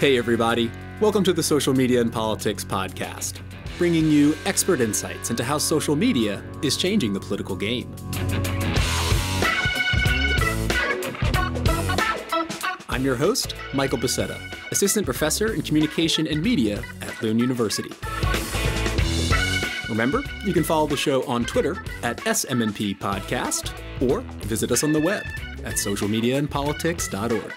Hey everybody, welcome to the Social Media and Politics podcast, bringing you expert insights into how social media is changing the political game. I'm your host, Michael Becerra, Assistant Professor in Communication and Media at Lund University. Remember, you can follow the show on Twitter at SMNP Podcast or visit us on the web at socialmediaandpolitics.org.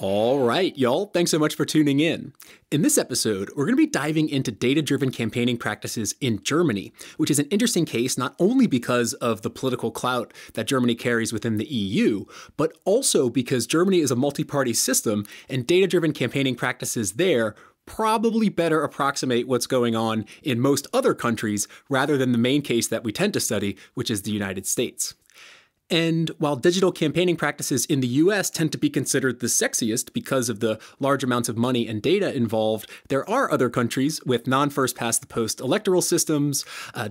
All right, y'all. Thanks so much for tuning in. In this episode, we're going to be diving into data-driven campaigning practices in Germany, which is an interesting case not only because of the political clout that Germany carries within the EU, but also because Germany is a multi-party system and data-driven campaigning practices there probably better approximate what's going on in most other countries rather than the main case that we tend to study, which is the United States. And while digital campaigning practices in the US tend to be considered the sexiest because of the large amounts of money and data involved, there are other countries with non-first-past-the-post electoral systems,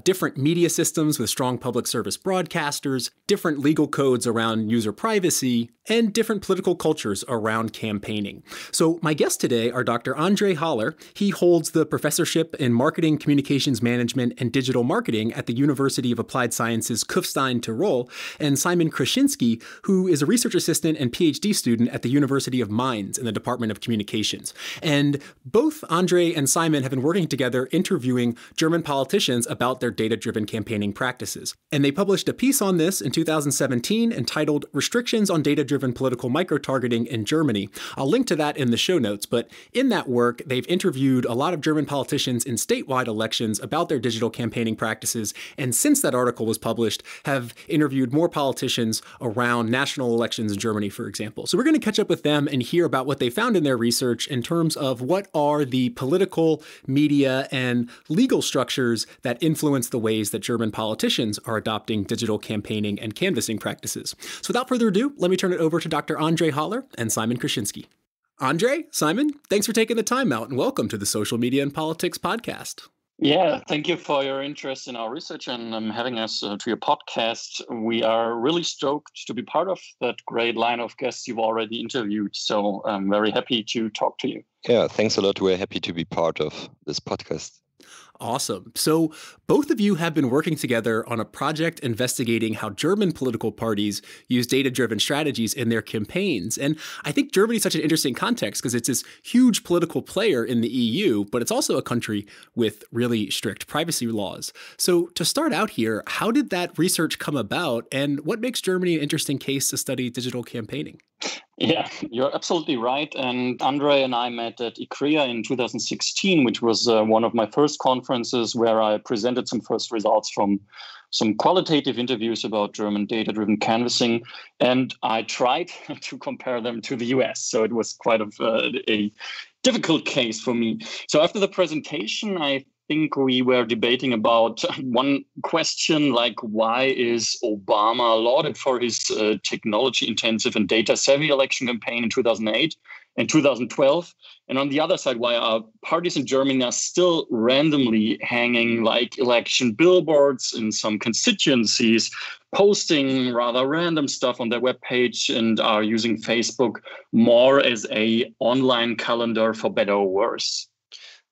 different media systems with strong public service broadcasters, different legal codes around user privacy, and different political cultures around campaigning. So my guests today are Dr. André Haller. He holds the professorship in Marketing, Communications Management, and Digital Marketing at the University of Applied Sciences Kufstein-Tirol, and Simon Kruschinski, who is a research assistant and PhD student at the University of Mainz in the Department of Communications. And both André and Simon have been working together interviewing German politicians about their data-driven campaigning practices. And they published a piece on this in 2017 entitled Restrictions on Data-Driven Political Micro-Targeting in Germany. I'll link to that in the show notes, but in that work, they've interviewed a lot of German politicians in statewide elections about their digital campaigning practices, and since that article was published, have interviewed more politicians around national elections in Germany, for example. So we're going to catch up with them and hear about what they found in their research in terms of what are the political, media, and legal structures that influence the ways that German politicians are adopting digital campaigning and canvassing practices. So without further ado, let me turn it over to Dr. André Haller and Simon Kruschinski. André, Simon, thanks for taking the time out and welcome to the Social Media and Politics podcast. Yeah, thank you for your interest in our research and having us to your podcast. We are really stoked to be part of that great line of guests you've already interviewed. So I'm very happy to talk to you. Yeah, thanks a lot. We're happy to be part of this podcast. Awesome. So both of you have been working together on a project investigating how German political parties use data-driven strategies in their campaigns. And I think Germany is such an interesting context because it's this huge political player in the EU, but it's also a country with really strict privacy laws. So to start out here, how did that research come about and what makes Germany an interesting case to study digital campaigning? Yeah, you're absolutely right. And André and I met at ICREA in 2016, which was one of my first conferences where I presented some first results from some qualitative interviews about German data-driven canvassing. And I tried to compare them to the US. So it was quite a difficult case for me. So after the presentation, I think we were debating about one question, like why is Obama lauded for his technology-intensive and data-savvy election campaign in 2008 and 2012? And on the other side, why our parties in Germany are still randomly hanging like election billboards in some constituencies, posting rather random stuff on their webpage and are using Facebook more as a online calendar for better or worse.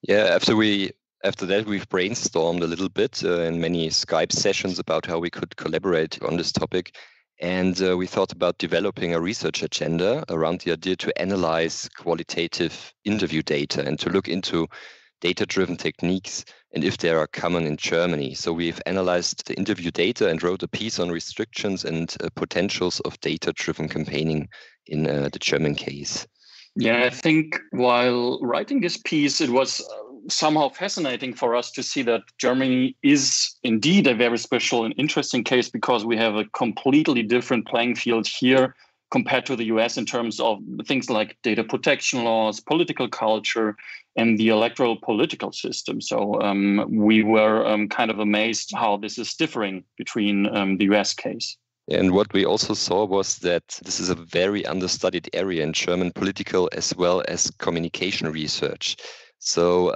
Yeah, after that, we've brainstormed a little bit in many Skype sessions about how we could collaborate on this topic. And we thought about developing a research agenda around the idea to analyze qualitative interview data and to look into data-driven techniques and if they are common in Germany. So we've analyzed the interview data and wrote a piece on restrictions and potentials of data-driven campaigning in the German case. Yeah, I think while writing this piece, it was somehow fascinating for us to see that Germany is indeed a very special and interesting case because we have a completely different playing field here compared to the US in terms of things like data protection laws, political culture, and the electoral political system. So we were kind of amazed how this is differing between the US case. And what we also saw was that this is a very understudied area in German political as well as communication research. So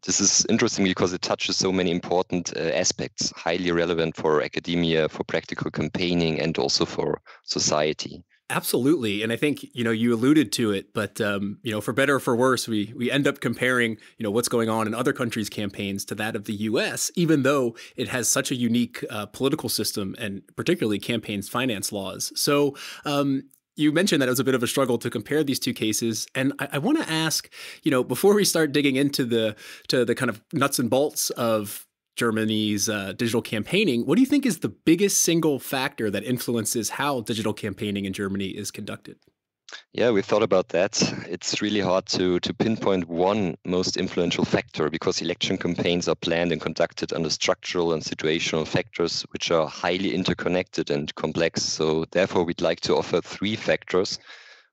this is interesting because it touches so many important aspects, highly relevant for academia, for practical campaigning, and also for society. Absolutely. And I think, you alluded to it, but, for better or for worse, we end up comparing, what's going on in other countries' campaigns to that of the US, even though it has such a unique political system and particularly campaigns finance laws. So you mentioned that it was a bit of a struggle to compare these two cases. And I want to ask, before we start digging into the kind of nuts and bolts of Germany's digital campaigning, what do you think is the biggest single factor that influences how digital campaigning in Germany is conducted? Yeah, we thought about that. It's really hard to pinpoint one most influential factor because election campaigns are planned and conducted under structural and situational factors which are highly interconnected and complex. So therefore, we'd like to offer three factors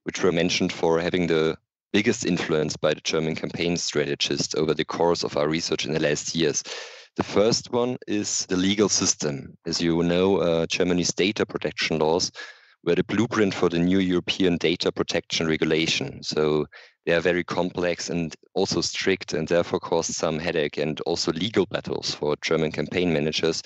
which were mentioned for having the biggest influence by the German campaign strategists over the course of our research in the last years. The first one is the legal system. As you know, Germany's data protection laws were the blueprint for the new European data protection regulation. So they are very complex and also strict, and therefore caused some headache and also legal battles for German campaign managers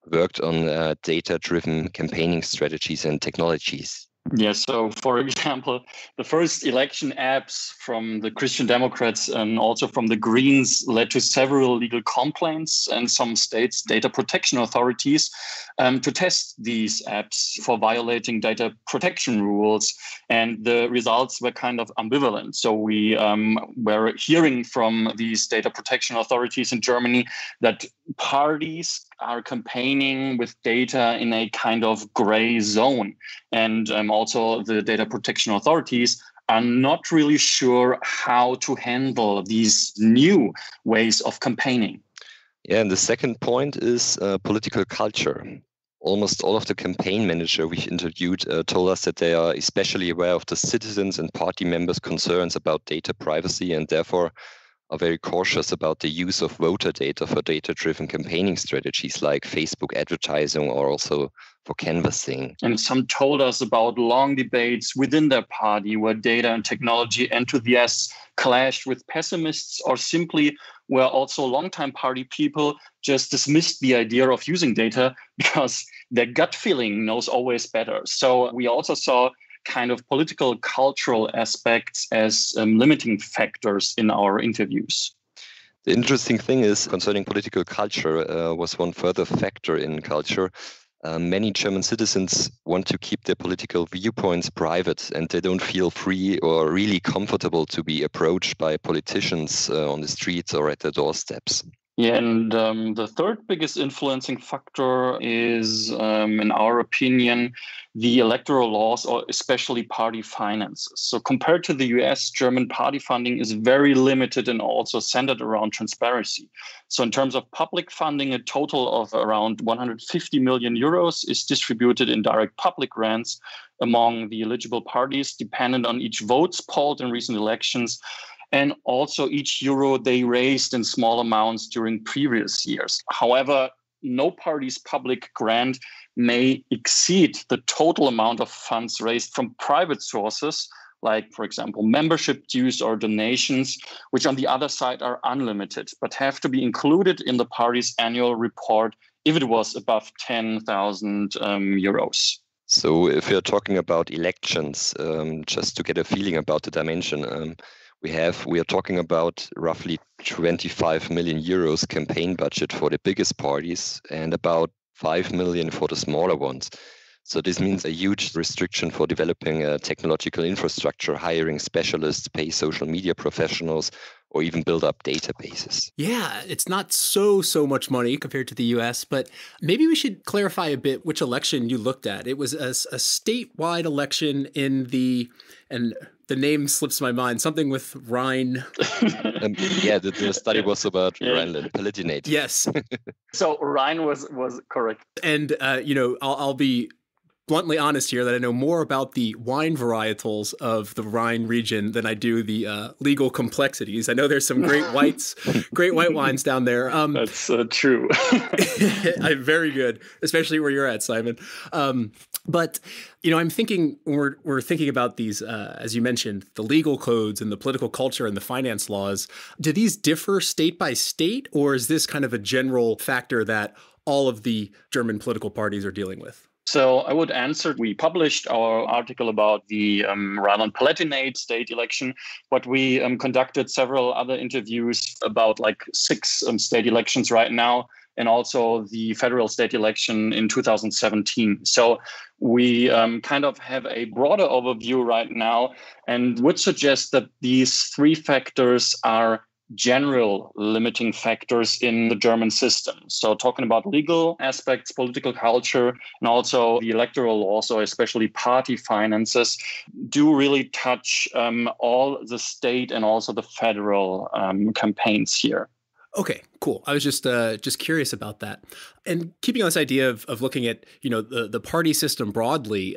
who worked on data-driven campaigning strategies and technologies. Yeah, so for example, the first election apps from the Christian Democrats and also from the Greens led to several legal complaints and some states' data protection authorities to test these apps for violating data protection rules. And the results were kind of ambivalent. So we were hearing from these data protection authorities in Germany that parties are campaigning with data in a kind of gray zone. And also the data protection authorities are not really sure how to handle these new ways of campaigning. Yeah, and the second point is political culture. Almost all of the campaign managers we interviewed told us that they are especially aware of the citizens and party members' concerns about data privacy and therefore are very cautious about the use of voter data for data-driven campaigning strategies like Facebook advertising or also for canvassing. And some told us about long debates within their party where data and technology enthusiasts clashed with pessimists, or simply where also longtime party people just dismissed the idea of using data because their gut feeling knows always better. So we also saw kind of political cultural aspects as limiting factors in our interviews. The interesting thing is concerning political culture was one further factor in culture. Many German citizens want to keep their political viewpoints private and they don't feel free or really comfortable to be approached by politicians on the streets or at their doorsteps. Yeah, and the third biggest influencing factor is, in our opinion, the electoral laws, or especially party finances. So compared to the US, German party funding is very limited and also centered around transparency. So in terms of public funding, a total of around 150 million euros is distributed in direct public grants among the eligible parties, dependent on each votes polled in recent elections. And also each euro they raised in small amounts during previous years. However, no party's public grant may exceed the total amount of funds raised from private sources, like, for example, membership dues or donations, which on the other side are unlimited, but have to be included in the party's annual report if it was above 10,000 euros. So if you're talking about elections, just to get a feeling about the dimension, we are talking about roughly 25 million euros campaign budget for the biggest parties and about 5 million for the smaller ones. So this means a huge restriction for developing a technological infrastructure, hiring specialists, pay social media professionals, or even build up databases. Yeah, it's not so much money compared to the US, but maybe we should clarify a bit which election you looked at. It was a statewide election in and the name slips my mind, something with Rhine. The study was about Rhineland, Palatinate. Yes. So Rhine was correct. And, I'll be bluntly honest here that I know more about the wine varietals of the Rhine region than I do the legal complexities. I know there's some great great white wines down there. That's true. Very good, especially where you're at, Simon. But I'm thinking we're thinking about these, as you mentioned, the legal codes and the political culture and the finance laws. Do these differ state by state, or is this kind of a general factor that all of the German political parties are dealing with? So I would answer, we published our article about the Rhineland-Palatinate state election, but we conducted several other interviews about like 6 state elections right now, and also the federal state election in 2017. So we kind of have a broader overview right now and would suggest that these 3 factors are general limiting factors in the German system. So talking about legal aspects, political culture, and also the electoral law, so especially party finances, do really touch all the state and also the federal campaigns here. Okay, cool. I was just curious about that. And keeping on this idea of looking at, the party system broadly,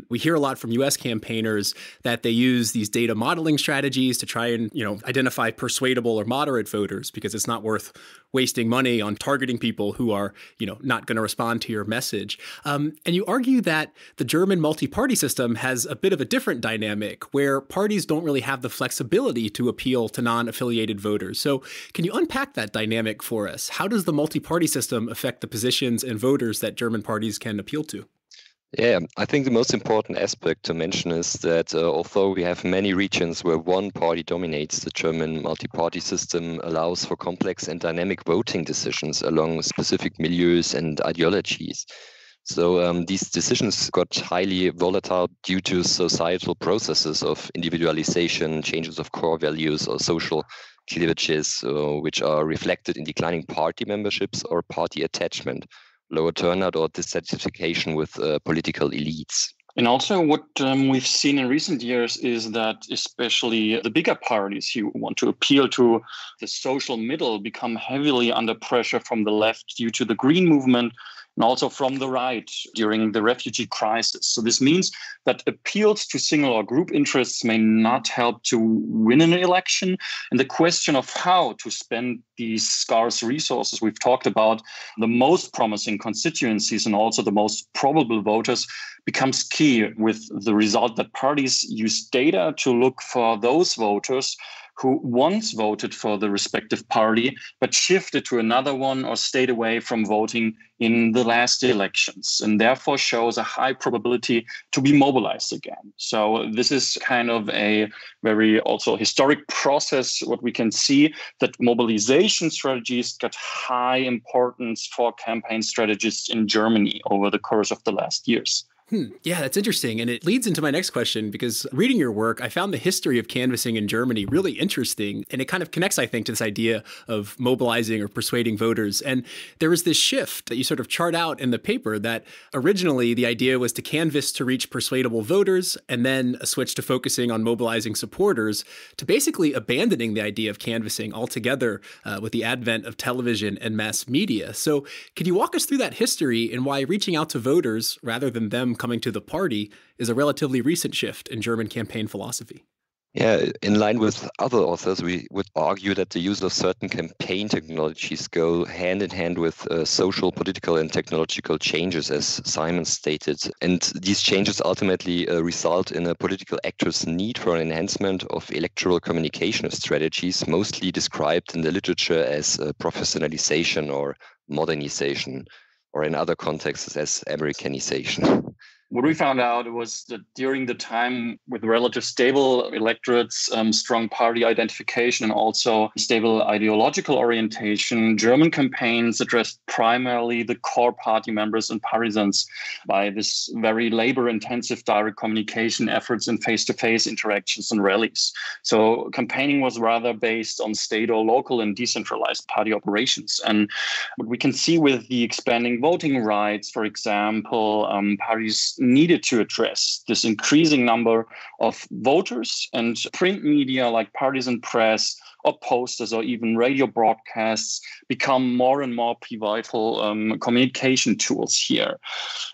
we hear a lot from U.S. campaigners that they use these data modeling strategies to try and, identify persuadable or moderate voters because it's not worth wasting money on targeting people who are, not going to respond to your message. And you argue that the German multi-party system has a bit of a different dynamic where parties don't really have the flexibility to appeal to non-affiliated voters. So can you unpack that dynamic for us? How does the multi-party system affect the positions and voters that German parties can appeal to? Yeah, I think the most important aspect to mention is that although we have many regions where one party dominates, the German multi-party system allows for complex and dynamic voting decisions along specific milieus and ideologies. So these decisions got highly volatile due to societal processes of individualization, changes of core values, or social cleavages, which are reflected in declining party memberships or party attachment, lower turnout, or dissatisfaction with political elites. And also what we've seen in recent years is that especially the bigger parties who want to appeal to the social middle become heavily under pressure from the left due to the Green movement and also from the right during the refugee crisis. So this means that appeals to single or group interests may not help to win an election. And the question of how to spend these scarce resources we've talked about, the most promising constituencies and also the most probable voters, becomes key, with the result that parties use data to look for those voters who once voted for the respective party, but shifted to another one or stayed away from voting in the last elections, and therefore shows a high probability to be mobilized again. So this is kind of a very also historic process, what we can see, that mobilization strategies got high importance for campaign strategists in Germany over the course of the last years. Yeah, that's interesting. And it leads into my next question, because reading your work, I found the history of canvassing in Germany really interesting. And it kind of connects, I think, to this idea of mobilizing or persuading voters. And there was this shift that you sort of chart out in the paper that originally the idea was to canvass to reach persuadable voters, and then a switch to focusing on mobilizing supporters, to basically abandoning the idea of canvassing altogether with the advent of television and mass media. So could you walk us through that history and why reaching out to voters rather than them coming to the party is a relatively recent shift in German campaign philosophy? Yeah, in line with other authors, we would argue that the use of certain campaign technologies go hand in hand with social, political, and technological changes, as Simon stated. And these changes ultimately result in a political actor's need for an enhancement of electoral communication strategies, mostly described in the literature as professionalization or modernization, or in other contexts as Americanization. What we found out was that during the time with relative stable electorates, strong party identification, and also stable ideological orientation, German campaigns addressed primarily the core party members and partisans by this very labor-intensive direct communication efforts and face-to-face interactions and rallies. So campaigning was rather based on state or local and decentralized party operations. And what we can see with the expanding voting rights, for example, parties needed to address this increasing number of voters, and print media like partisan press or posters or even radio broadcasts become more and more pivotal communication tools here.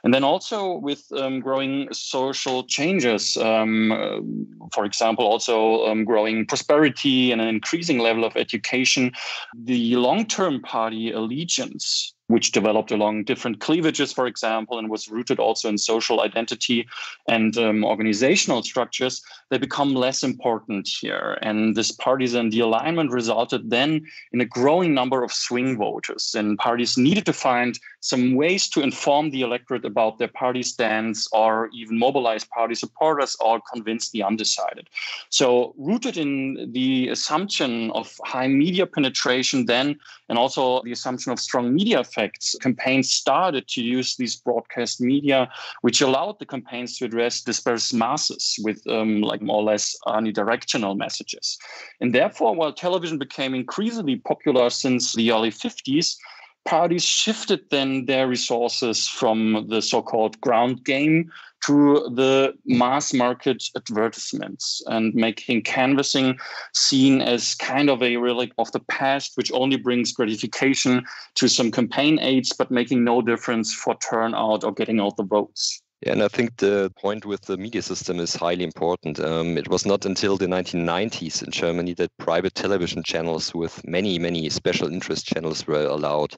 And then also with growing social changes, for example, also growing prosperity and an increasing level of education, the long-term party allegiance, which developed along different cleavages, for example, and was rooted also in social identity and organizational structures, they become less important here. And this partisan de-alignment resulted then in a growing number of swing voters. And parties needed to find some ways to inform the electorate about their party stance, or even mobilize party supporters or convince the undecided. So rooted in the assumption of high media penetration then, and also the assumption of strong media effects, campaigns started to use these broadcast media, which allowed the campaigns to address dispersed masses with like more or less unidirectional messages. And therefore, while television became increasingly popular since the early 50s, parties shifted then their resources from the so-called ground game to the mass market advertisements, and making canvassing seen as kind of a relic of the past, which only brings gratification to some campaign aides, but making no difference for turnout or getting out the votes. Yeah, and I think the point with the media system is highly important. It was not until the 1990s in Germany that private television channels with many special interest channels were allowed.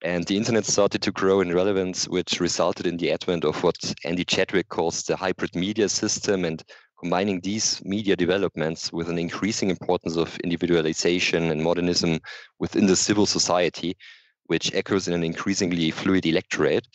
And the internet started to grow in relevance, which resulted in the advent of what Andy Chadwick calls the hybrid media system, and combining these media developments with an increasing importance of individualization and modernism within the civil society, which echoes in an increasingly fluid electorate,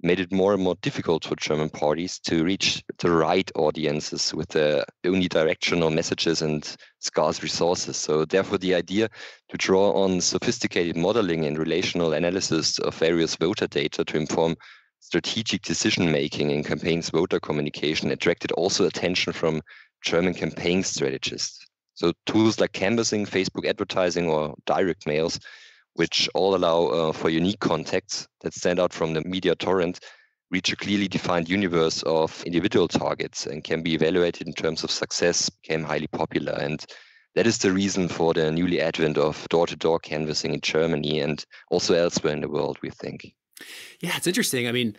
made it more and more difficult for German parties to reach the right audiences with their unidirectional messages and scarce resources. So therefore, the idea to draw on sophisticated modeling and relational analysis of various voter data to inform strategic decision-making in campaigns voter communication attracted also attention from German campaign strategists. So tools like canvassing, Facebook advertising, or direct mails, which all allow for unique contacts that stand out from the media torrent, reach a clearly defined universe of individual targets and can be evaluated in terms of success, became highly popular. And that is the reason for the newly advent of door-to-door canvassing in Germany and also elsewhere in the world, we think. Yeah, it's interesting. I mean,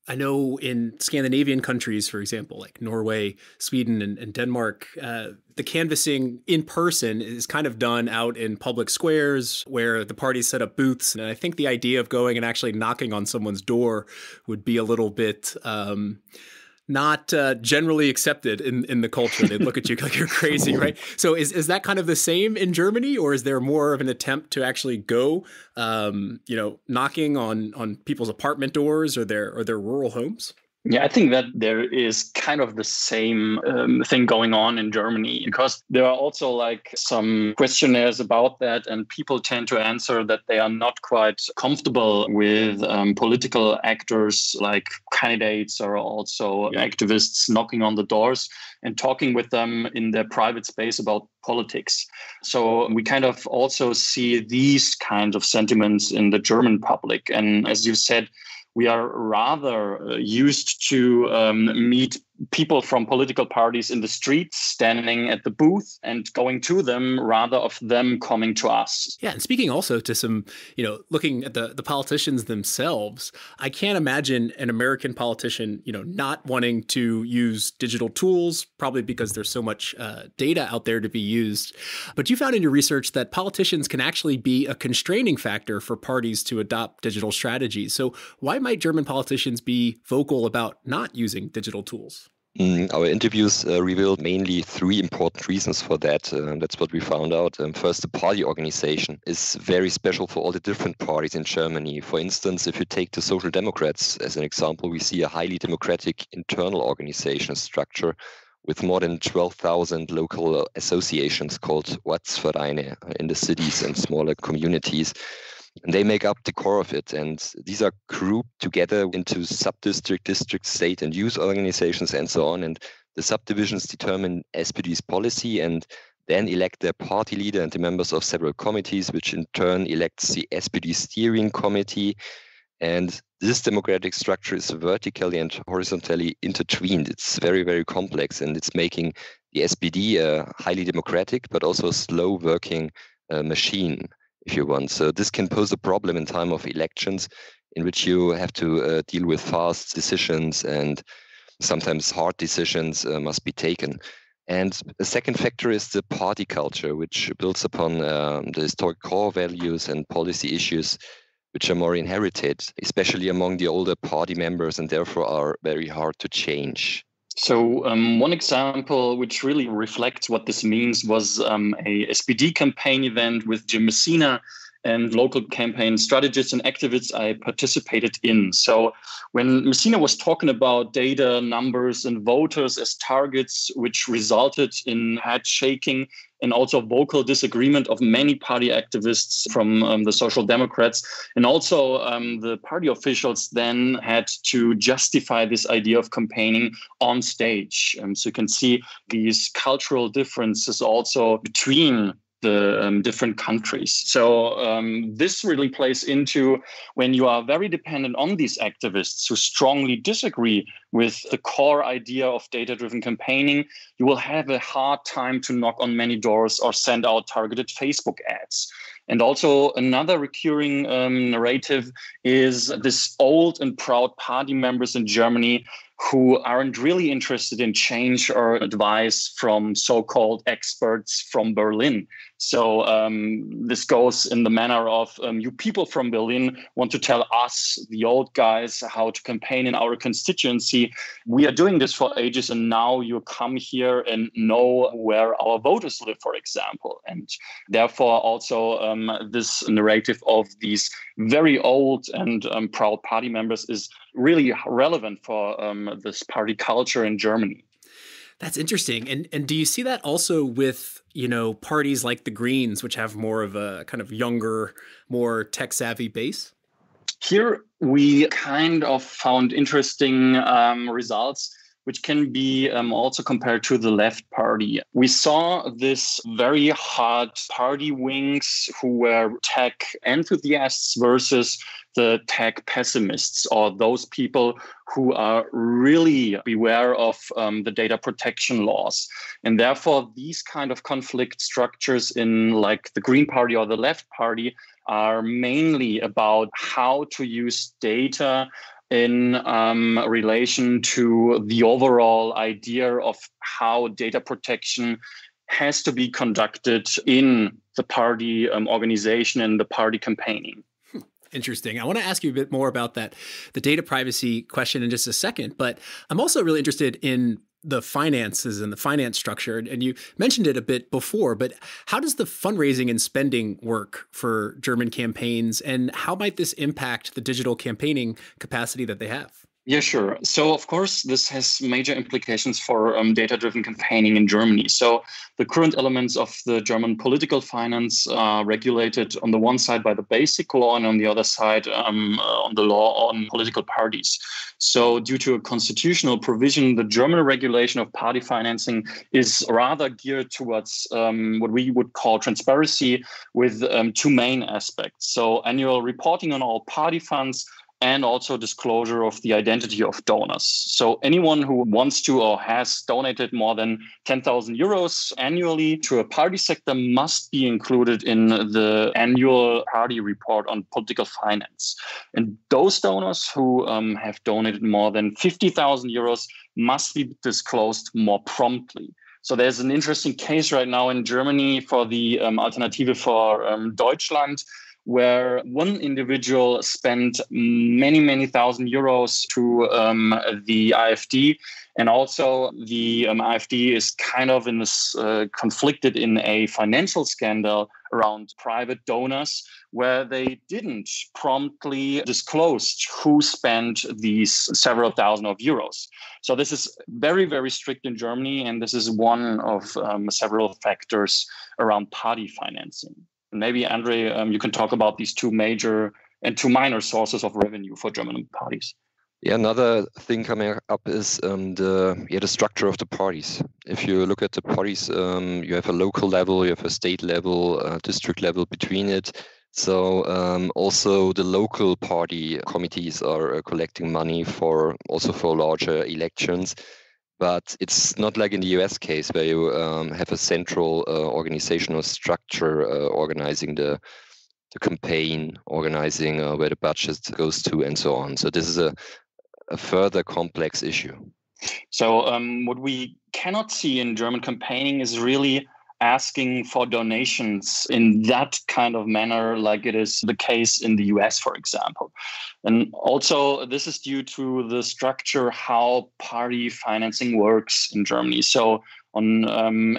I know in Scandinavian countries, for example, like Norway, Sweden, and Denmark, the canvassing in person is kind of done out in public squares where the parties set up booths. And I think the idea of going and actually knocking on someone's door would be a little bit not generally accepted in the culture. They'd look at you like you're crazy, right? So is that kind of the same in Germany, or is there more of an attempt to actually go, knocking on people's apartment doors or their rural homes? Yeah, I think that there is kind of the same thing going on in Germany, because there are also like some questionnaires about that, and people tend to answer that they are not quite comfortable with political actors like candidates or also activists knocking on the doors and talking with them in their private space about politics. So we kind of also see these kinds of sentiments in the German public. And as you said, we are rather used to meet people from political parties in the streets, standing at the booth and going to them rather of them coming to us. Yeah, and speaking also to some, looking at the politicians themselves, I can't imagine an American politician, not wanting to use digital tools, probably because there's so much data out there to be used. But you found in your research that politicians can actually be a constraining factor for parties to adopt digital strategies. So why might German politicians be vocal about not using digital tools? Our interviews revealed mainly three important reasons for that. That's what we found out. First, the party organization is very special for all the different parties in Germany. For instance, if you take the Social Democrats as an example, we see a highly democratic internal organization structure with more than 12,000 local associations called Ortsvereine in the cities and smaller communities. And they make up the core of it. And these are grouped together into sub-district, district, state and youth organizations and so on. And the subdivisions determine SPD's policy and then elect their party leader and the members of several committees, which in turn elects the SPD steering committee. And this democratic structure is vertically and horizontally intertwined. It's very, very complex, and it's making the SPD a highly democratic but also slow working machine, if you want. So this can pose a problem in time of elections in which you have to deal with fast decisions, and sometimes hard decisions must be taken. And a second factor is the party culture, which builds upon the historic core values and policy issues which are more inherited, especially among the older party members, and therefore are very hard to change. So one example which really reflects what this means was a SPD campaign event with Jim Messina and local campaign strategists and activists I participated in. So when Messina was talking about data, numbers, and voters as targets, which resulted in head shaking and also vocal disagreement of many party activists from the Social Democrats. And also the party officials then had to justify this idea of campaigning on stage. So you can see these cultural differences also between the different countries. So this really plays into when you are very dependent on these activists who strongly disagree with the core idea of data-driven campaigning, you will have a hard time to knock on many doors or send out targeted Facebook ads. And also another recurring narrative is this old and proud party members in Germany who aren't really interested in change or advice from so-called experts from Berlin. So this goes in the manner of you people from Berlin want to tell us, the old guys, how to campaign in our constituency. We are doing this for ages, and now you come here and know where our voters live, for example. And therefore also this narrative of these very old and proud party members is really relevant for this party culture in Germany. That's interesting. And do you see that also with, parties like the Greens, which have more of a kind of younger, more tech-savvy base? Here we kind of found interesting results, which can be also compared to the left party. We saw this very hard party wings who were tech enthusiasts versus the tech pessimists, or those people who are really beware of the data protection laws. And therefore, these kind of conflict structures in like the Green Party or the Left Party are mainly about how to use data in relation to the overall idea of how data protection has to be conducted in the party organization and the party campaigning. Interesting. I want to ask you a bit more about that, the data privacy question in just a second, but I'm also really interested in the finances and the finance structure. And you mentioned it a bit before, but how does the fundraising and spending work for German campaigns, and how might this impact the digital campaigning capacity that they have? Yeah, sure. So, of course, this has major implications for data-driven campaigning in Germany. So the current elements of the German political finance are regulated on the one side by the basic law and on the other side on the law on political parties. So due to a constitutional provision, the German regulation of party financing is rather geared towards what we would call transparency with two main aspects. So annual reporting on all party funds, and also disclosure of the identity of donors. So anyone who wants to or has donated more than 10,000 euros annually to a party sector must be included in the annual party report on political finance. And those donors who have donated more than 50,000 euros must be disclosed more promptly. So there's an interesting case right now in Germany for the Alternative for Deutschland, where one individual spent many thousand euros to the AfD. And also the AfD is kind of in this conflicted in a financial scandal around private donors, where they didn't promptly disclose who spent these several thousand of euros. So this is very, very strict in Germany. And this is one of several factors around party financing. Maybe, André, you can talk about these two major and two minor sources of revenue for German parties. Yeah, another thing coming up is the structure of the parties. If you look at the parties, you have a local level, you have a state level, district level between it. So also the local party committees are collecting money for larger elections. But it's not like in the US case where you have a central organizational structure organizing the campaign, organizing where the budget goes to, and so on. So this is a further complex issue. So what we cannot see in German campaigning is really asking for donations in that kind of manner, like it is the case in the US, for example. And also, this is due to the structure, how party financing works in Germany. So on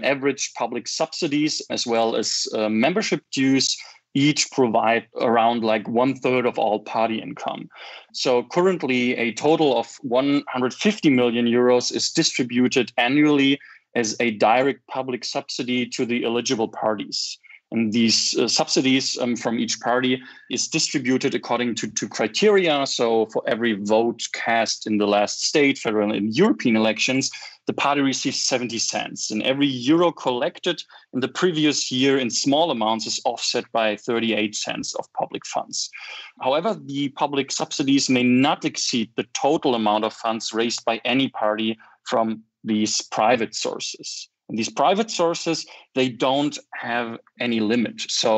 average, public subsidies as well as membership dues each provide around like 1/3 of all party income. So currently, a total of 150 million euros is distributed annually as a direct public subsidy to the eligible parties. And these subsidies from each party is distributed according to criteria. So for every vote cast in the last state, federal and European elections, the party receives 70 cents. And every euro collected in the previous year in small amounts is offset by 38 cents of public funds. However, the public subsidies may not exceed the total amount of funds raised by any party from these private sources. And these private sources, they don't have any limit. So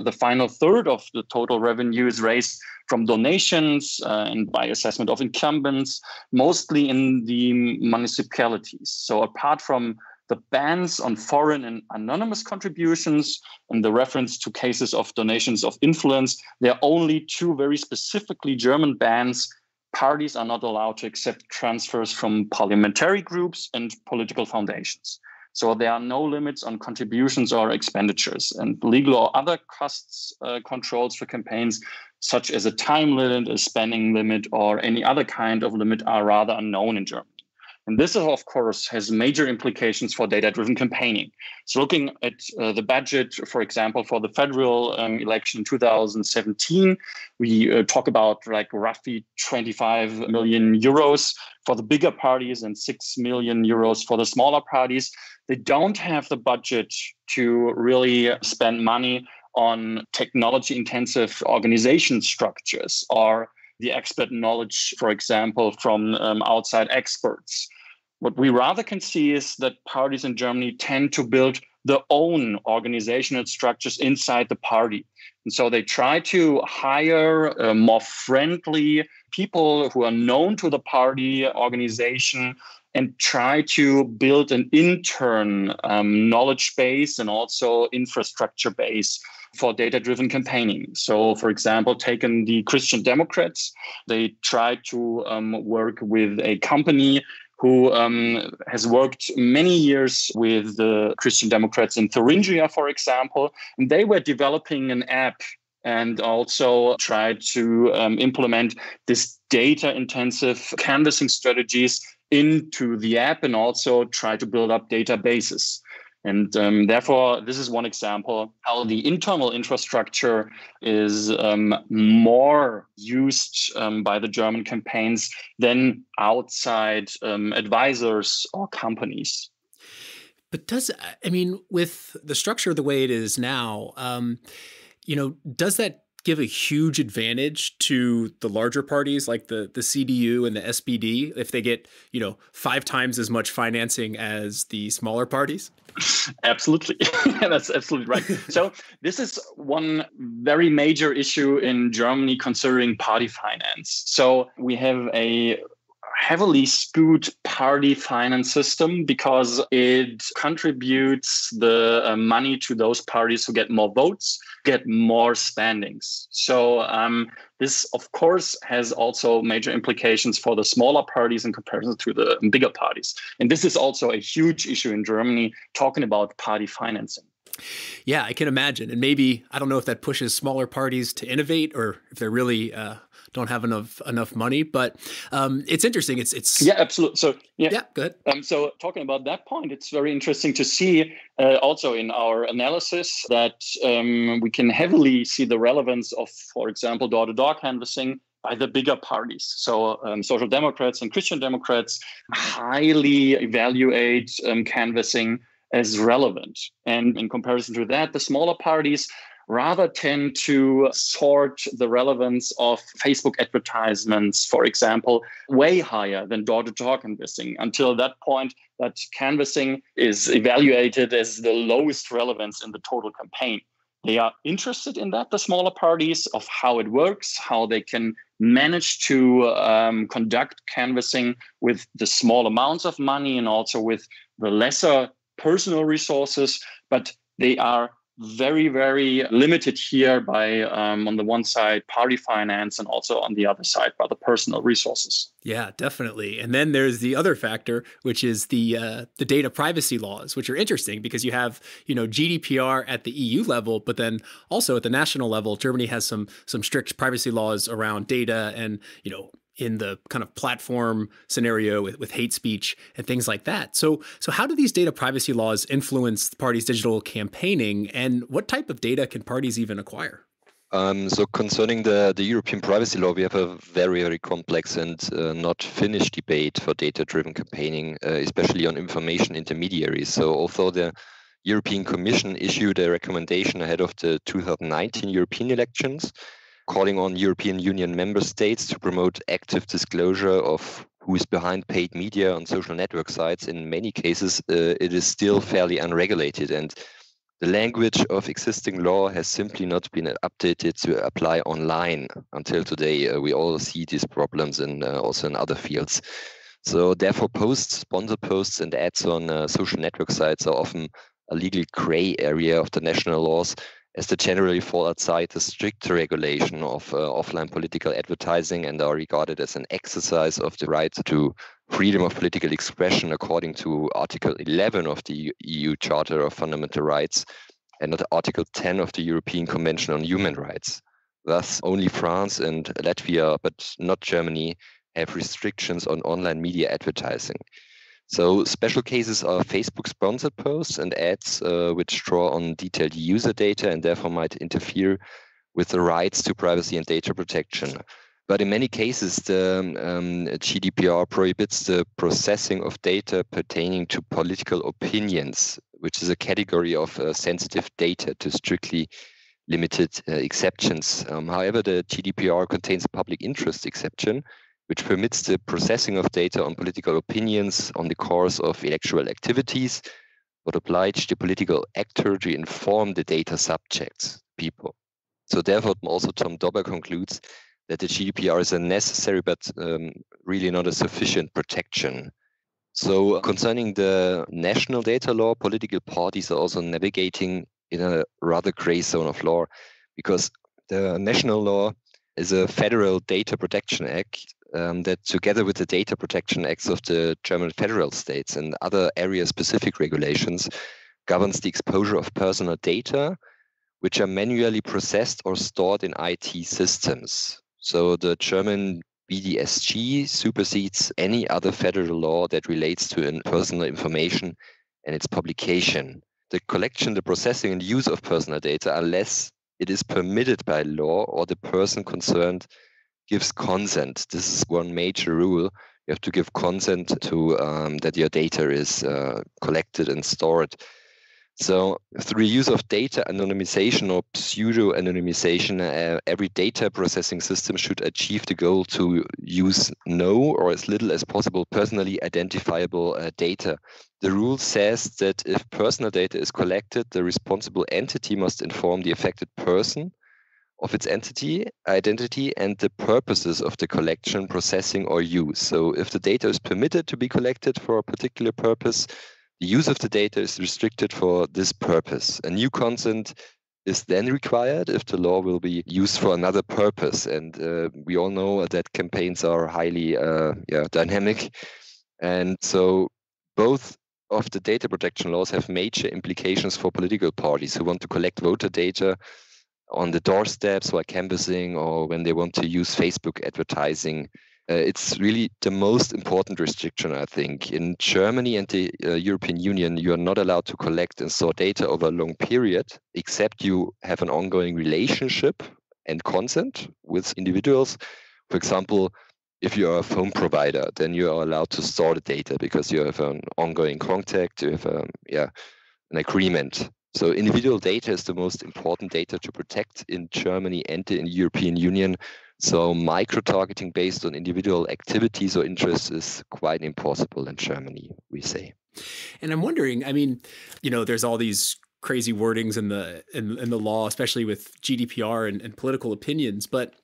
the final third of the total revenue is raised from donations and by assessment of incumbents, mostly in the municipalities. So apart from the bans on foreign and anonymous contributions and the reference to cases of donations of influence, there are only two very specifically German bans. Parties are not allowed to accept transfers from parliamentary groups and political foundations. So there are no limits on contributions or expenditures, and legal or other costs controls for campaigns, such as a time limit, a spending limit, or any other kind of limit are rather unknown in Germany. And this, of course, has major implications for data-driven campaigning. So looking at the budget, for example, for the federal election in 2017, we talk about like roughly 25 million euros for the bigger parties and 6 million euros for the smaller parties. They don't have the budget to really spend money on technology-intensive organization structures or the expert knowledge, for example, from outside experts. What we rather can see is that parties in Germany tend to build their own organizational structures inside the party. And so they try to hire more friendly people who are known to the party organization and try to build an intern knowledge base and also infrastructure base for data-driven campaigning. So, for example, taken the Christian Democrats, they tried to work with a company who has worked many years with the Christian Democrats in Thuringia, for example, and they were developing an app and also tried to implement this data-intensive canvassing strategies into the app and also try to build up databases. And therefore, this is one example how the internal infrastructure is more used by the German campaigns than outside advisors or companies. But with the structure the way it is now, does that give a huge advantage to the larger parties like the CDU and the SPD if they get, 5 times as much financing as the smaller parties? Absolutely. That's absolutely right. So this is one very major issue in Germany concerning party finance. So we have a heavily skewed party finance system because it contributes the money to those parties who get more votes, get more spendings. So this, of course, has also major implications for the smaller parties in comparison to the bigger parties. And this is also a huge issue in Germany, talking about party financing. Yeah, I can imagine. And maybe, I don't know if that pushes smaller parties to innovate or if they're really don't have enough money, but it's interesting. It's yeah, absolutely. So yeah, go ahead. So talking about that point, it's very interesting to see also in our analysis that we can heavily see the relevance of, for example, door-to-door canvassing by the bigger parties. So Social Democrats and Christian Democrats highly evaluate canvassing as relevant. And in comparison to that, the smaller parties rather tend to sort the relevance of Facebook advertisements, for example, way higher than door-to-door canvassing. Until that point, that canvassing is evaluated as the lowest relevance in the total campaign. They are interested in that, the smaller parties, of how it works, how they can manage to conduct canvassing with the small amounts of money and also with the lesser personal resources, but they are very, very limited here by, on the one side, party finance, and also on the other side by the personal resources. Yeah, definitely. And then there's the other factor, which is the data privacy laws, which are interesting because you have, GDPR at the EU level, but then also at the national level, Germany has some strict privacy laws around data and, in the kind of platform scenario with hate speech and things like that. So how do these data privacy laws influence the party's digital campaigning, and what type of data can parties even acquire? So concerning the European privacy law, we have a very, very complex and not finished debate for data-driven campaigning, especially on information intermediaries. So although the European Commission issued a recommendation ahead of the 2019 European elections, calling on European Union member states to promote active disclosure of who is behind paid media on social network sites, in many cases, it is still fairly unregulated. And the language of existing law has simply not been updated to apply online until today. We all see these problems and also in other fields. So therefore, sponsored posts and ads on social network sites are often a legal gray area of the national laws, as they generally fall outside the strict regulation of offline political advertising and are regarded as an exercise of the right to freedom of political expression according to Article 11 of the EU Charter of Fundamental Rights and Article 10 of the European Convention on Human Rights. Thus, only France and Latvia, but not Germany, have restrictions on online media advertising. So special cases are Facebook sponsored posts and ads which draw on detailed user data and therefore might interfere with the rights to privacy and data protection. But in many cases, the GDPR prohibits the processing of data pertaining to political opinions, which is a category of sensitive data to strictly limited exceptions. However, the GDPR contains a public interest exception, which permits the processing of data on political opinions on the course of electoral activities, but oblige the political actor to inform the data subjects, people. So therefore, also Tom Dobber concludes that the GDPR is a necessary but really not a sufficient protection. So concerning the national data law, political parties are also navigating in a rather gray zone of law, because the national law is a federal data protection act that, together with the data protection acts of the German federal states and other area-specific regulations, governs the exposure of personal data, which are manually processed or stored in IT systems. So the German BDSG supersedes any other federal law that relates to personal information and its publication. The collection, the processing, and use of personal data, unless it is permitted by law or the person concerned gives consent. This is one major rule. You have to give consent to that your data is collected and stored. So through use of data anonymization or pseudo-anonymization, every data processing system should achieve the goal to use no or as little as possible personally identifiable data. The rule says that if personal data is collected, the responsible entity must inform the affected person of its identity and the purposes of the collection, processing, or use. So if the data is permitted to be collected for a particular purpose, the use of the data is restricted for this purpose. A new consent is then required if the law will be used for another purpose. And we all know that campaigns are highly dynamic. And so both of the data protection laws have major implications for political parties who want to collect voter data on the doorsteps while canvassing or when they want to use Facebook advertising. It's really the most important restriction, I think. In Germany and the European Union, you are not allowed to collect and store data over a long period, except you have an ongoing relationship and consent with individuals. For example, if you are a phone provider, then you are allowed to store the data because you have an ongoing contact, you have an agreement. So individual data is the most important data to protect in Germany and in the European Union. So micro-targeting based on individual activities or interests is quite impossible in Germany, we say. And I'm wondering, I mean, there's all these crazy wordings in the law, especially with GDPR and political opinions, but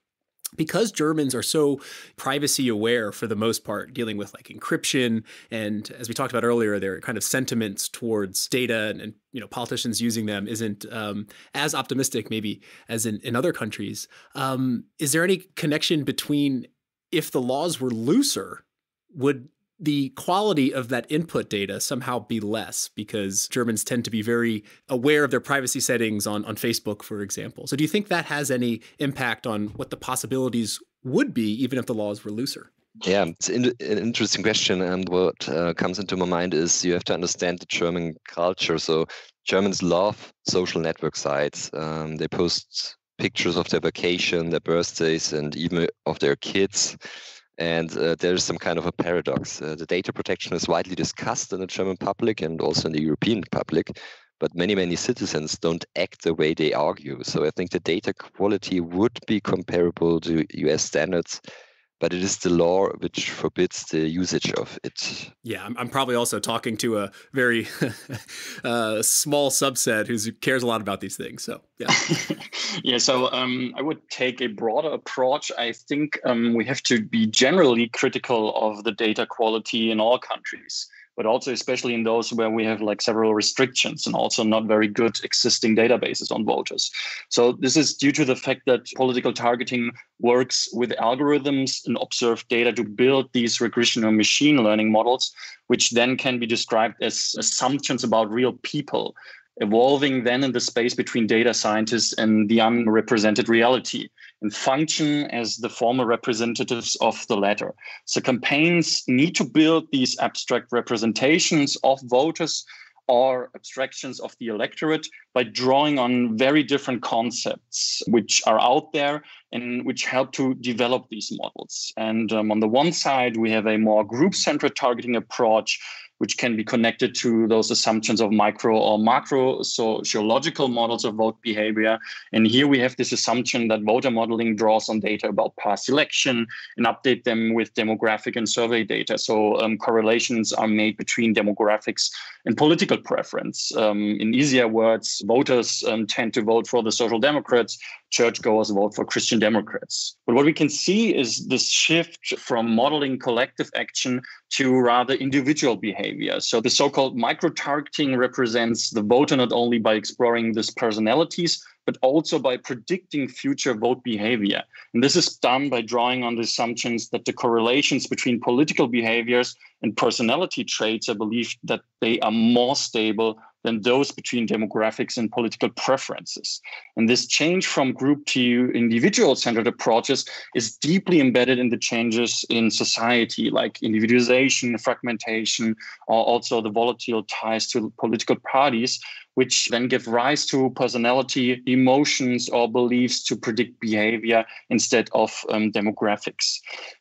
because Germans are so privacy aware for the most part, dealing with like encryption, and as we talked about earlier, their kind of sentiments towards data and politicians using them isn't as optimistic maybe as in other countries. Is there any connection between, if the laws were looser, would the quality of that input data somehow be less, because Germans tend to be very aware of their privacy settings on Facebook, for example? So do you think that has any impact on what the possibilities would be, even if the laws were looser? Yeah, it's an interesting question. And what comes into my mind is you have to understand the German culture. So Germans love social network sites. They post pictures of their vacation, their birthdays, and even of their kids. And there's some kind of a paradox. The data protection is widely discussed in the German public and also in the European public, but many citizens don't act the way they argue. So I think the data quality would be comparable to US standards, but it is the law which forbids the usage of it. Yeah, I'm probably also talking to a very small subset who cares a lot about these things. So, yeah. Yeah, so I would take a broader approach. I think we have to be generally critical of the data quality in all countries, but also especially in those where we have like several restrictions and also not very good existing databases on voters. So this is due to the fact that political targeting works with algorithms and observed data to build these regression or machine learning models, which then can be described as assumptions about real people, evolving then in the space between data scientists and the unrepresented reality, and function as the former representatives of the latter. So campaigns need to build these abstract representations of voters or abstractions of the electorate by drawing on very different concepts which are out there and which help to develop these models. And on the one side, we have a more group-centered targeting approach, which can be connected to those assumptions of micro or macro sociological models of vote behavior. And here we have this assumption that voter modeling draws on data about past election and update them with demographic and survey data. So correlations are made between demographics and political preference. In easier words, voters tend to vote for the Social Democrats, churchgoers vote for Christian Democrats. But what we can see is this shift from modeling collective action to rather individual behavior. So the so-called micro-targeting represents the voter not only by exploring these personalities, but also by predicting future vote behavior. And this is done by drawing on the assumptions that the correlations between political behaviors and personality traits are believed that they are more stable than those between demographics and political preferences. And this change from group to individual-centered approaches is deeply embedded in the changes in society, like individualization, fragmentation, or also the volatile ties to political parties, which then give rise to personality, emotions, or beliefs to predict behavior instead of demographics.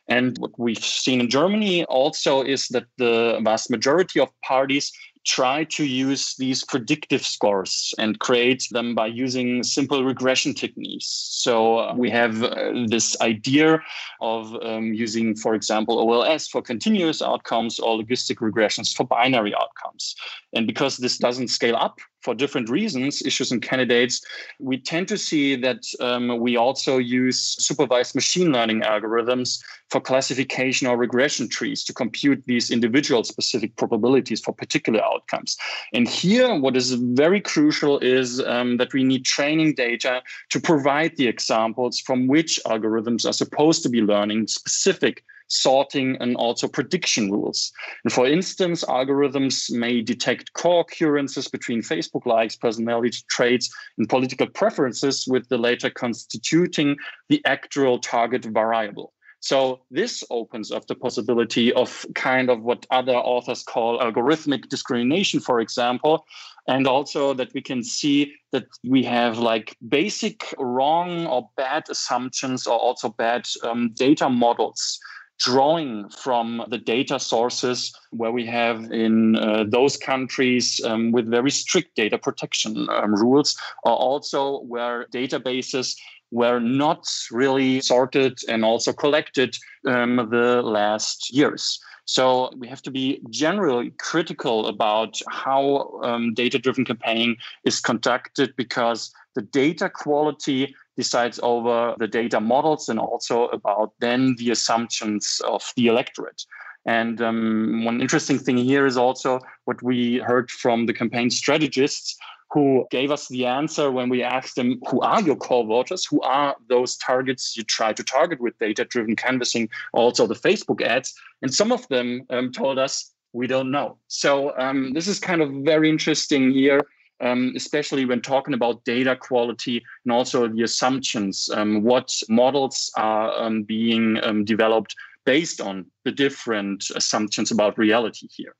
And what we've seen in Germany also is that the vast majority of parties try to use these predictive scores and create them by using simple regression techniques. So we have this idea of using, for example, OLS for continuous outcomes or logistic regressions for binary outcomes. And because this doesn't scale up for different reasons, issues and candidates, we tend to see that we also use supervised machine learning algorithms for classification or regression trees to compute these individual specific probabilities for particular outcomes. And here, what is very crucial is that we need training data to provide the examples from which algorithms are supposed to be learning specific sorting and also prediction rules. And for instance, algorithms may detect co-occurrences between Facebook likes, personality traits, and political preferences, with the latter constituting the actual target variable. So this opens up the possibility of kind of what other authors call algorithmic discrimination, for example, and also that we can see that we have like basic wrong or bad assumptions or also bad data models drawing from the data sources where we have in those countries with very strict data protection rules, or also where databases were not really sorted and also collected the last years. So we have to be generally critical about how data-driven campaigning is conducted, because the data quality decides over the data models and also about then the assumptions of the electorate. And one interesting thing here is also what we heard from the campaign strategists, who gave us the answer when we asked them, who are your core voters? Who are those targets you try to target with data-driven canvassing, also the Facebook ads? And some of them told us, we don't know. So this is kind of very interesting here, especially when talking about data quality and also the assumptions, what models are being developed based on the different assumptions about reality here.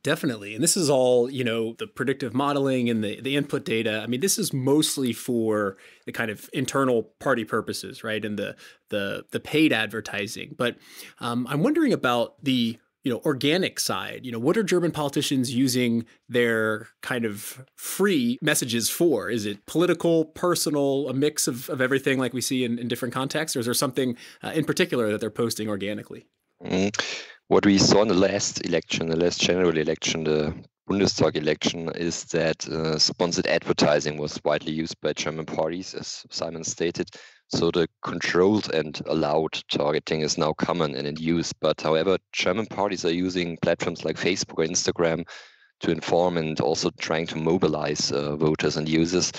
Definitely. And this is all, the predictive modeling and the input data. I mean, this is mostly for the kind of internal party purposes, right? And the paid advertising. But I'm wondering about the organic side. What are German politicians using their kind of free messages for? Is it political, personal, a mix of everything like we see in different contexts? Or is there something in particular that they're posting organically? What we saw in the last general election, the Bundestag election, is that sponsored advertising was widely used by German parties, as Simon stated. So the controlled and allowed targeting is now common and in use. But however, German parties are using platforms like Facebook or Instagram to inform and also trying to mobilize voters and users.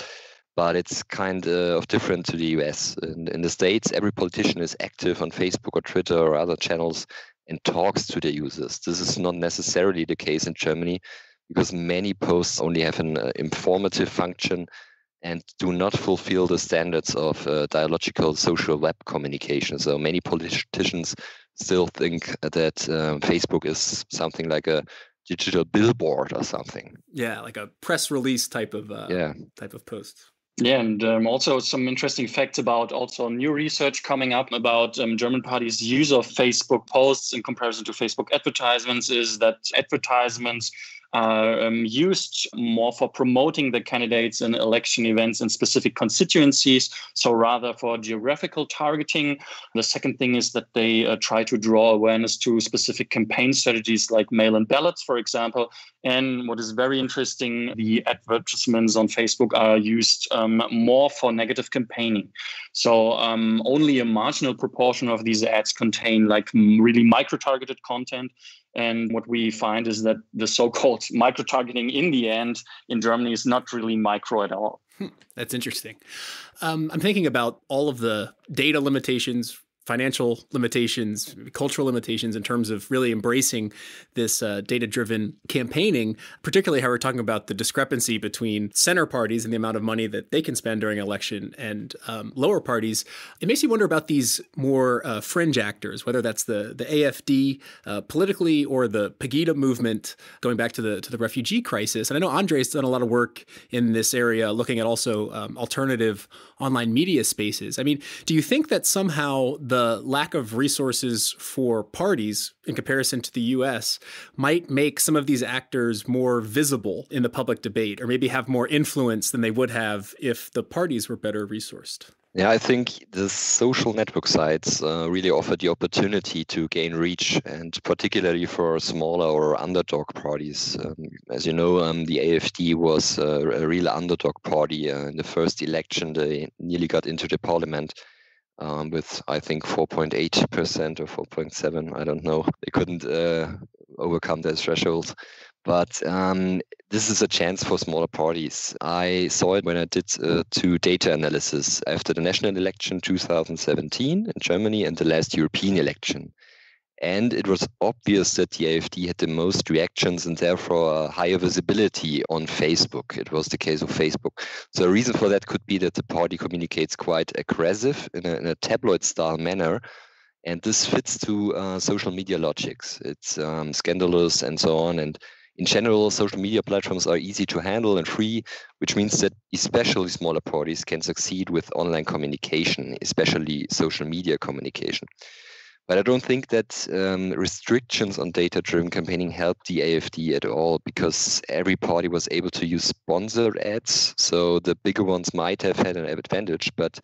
But it's kind of different to the US. In the States, every politician is active on Facebook or Twitter or other channels and talks to their users. This is not necessarily the case in Germany, because many posts only have an informative function and do not fulfill the standards of dialogical social web communication. So many politicians still think that Facebook is something like a digital billboard or something. Yeah, like a press release type of post. Yeah, and also some interesting facts about also new research coming up about German parties' use of Facebook posts in comparison to Facebook advertisements is that advertisements are used more for promoting the candidates in election events in specific constituencies, so rather for geographical targeting. The second thing is that they try to draw awareness to specific campaign strategies like mail-in ballots, for example. And what is very interesting, the advertisements on Facebook are used more for negative campaigning. So only a marginal proportion of these ads contain like really micro-targeted content. And what we find is that the so-called micro-targeting in the end in Germany is not really micro at all. That's interesting. I'm thinking about all of the data limitations, financial limitations, cultural limitations in terms of really embracing this data-driven campaigning, particularly how we're talking about the discrepancy between center parties and the amount of money that they can spend during an election and lower parties. It makes you wonder about these more fringe actors, whether that's the AfD politically or the Pegida movement, going back to the refugee crisis. And I know André's done a lot of work in this area, looking at also alternative online media spaces. I mean, do you think that somehow the lack of resources for parties in comparison to the US might make some of these actors more visible in the public debate, or maybe have more influence than they would have if the parties were better resourced? Yeah, I think the social network sites really offer the opportunity to gain reach, and particularly for smaller or underdog parties. As you know, the AfD was a real underdog party. In the first election, they nearly got into the parliament. With, I think, 4.8% or 4.7%, I don't know. They couldn't overcome that threshold. But this is a chance for smaller parties. I saw it when I did two data analysis after the national election 2017 in Germany and the last European election. And it was obvious that the AfD had the most reactions and therefore a higher visibility on Facebook. It was the case of Facebook. So a reason for that could be that the party communicates quite aggressive in a tabloid-style manner. And this fits to social media logics. It's scandalous and so on. And in general, social media platforms are easy to handle and free, which means that especially smaller parties can succeed with online communication, especially social media communication. But I don't think that restrictions on data-driven campaigning helped the AfD at all, because every party was able to use sponsored ads. So the bigger ones might have had an advantage, but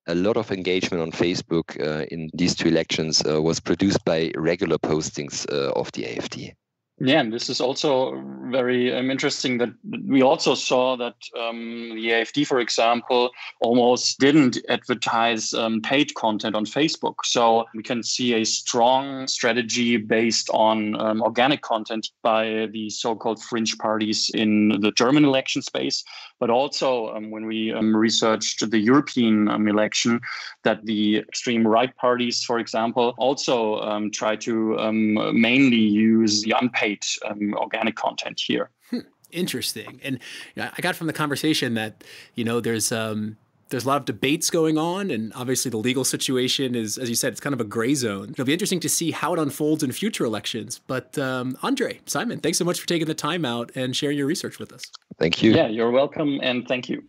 a lot of engagement on Facebook in these two elections was produced by regular postings of the AfD. Yeah, and this is also very interesting that we also saw that the AfD, for example, almost didn't advertise paid content on Facebook. So we can see a strong strategy based on organic content by the so-called fringe parties in the German election space. But also when we researched the European election, that the extreme right parties, for example, also try to mainly use the unpaid organic content here. Interesting. And I got from the conversation that, there's a lot of debates going on, and obviously the legal situation is, as you said, it's kind of a gray zone. It'll be interesting to see how it unfolds in future elections. But André, Simon, thanks so much for taking the time out and sharing your research with us. Thank you. Yeah, you're welcome, and thank you.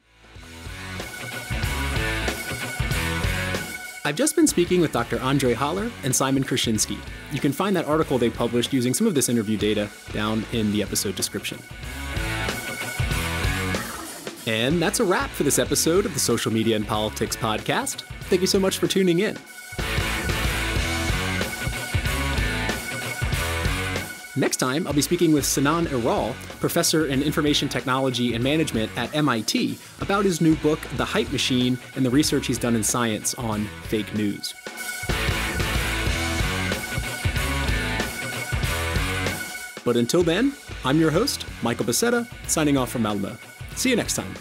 I've just been speaking with Dr. André Haller and Simon Kruschinski. You can find that article they published using some of this interview data down in the episode description. And that's a wrap for this episode of the Social Media and Politics podcast. Thank you so much for tuning in. Next time, I'll be speaking with Sinan Iral, professor in information technology and management at MIT, about his new book, The Hype Machine, and the research he's done in science on fake news. But until then, I'm your host, Michael Becerra, signing off from Malmö. See you next time.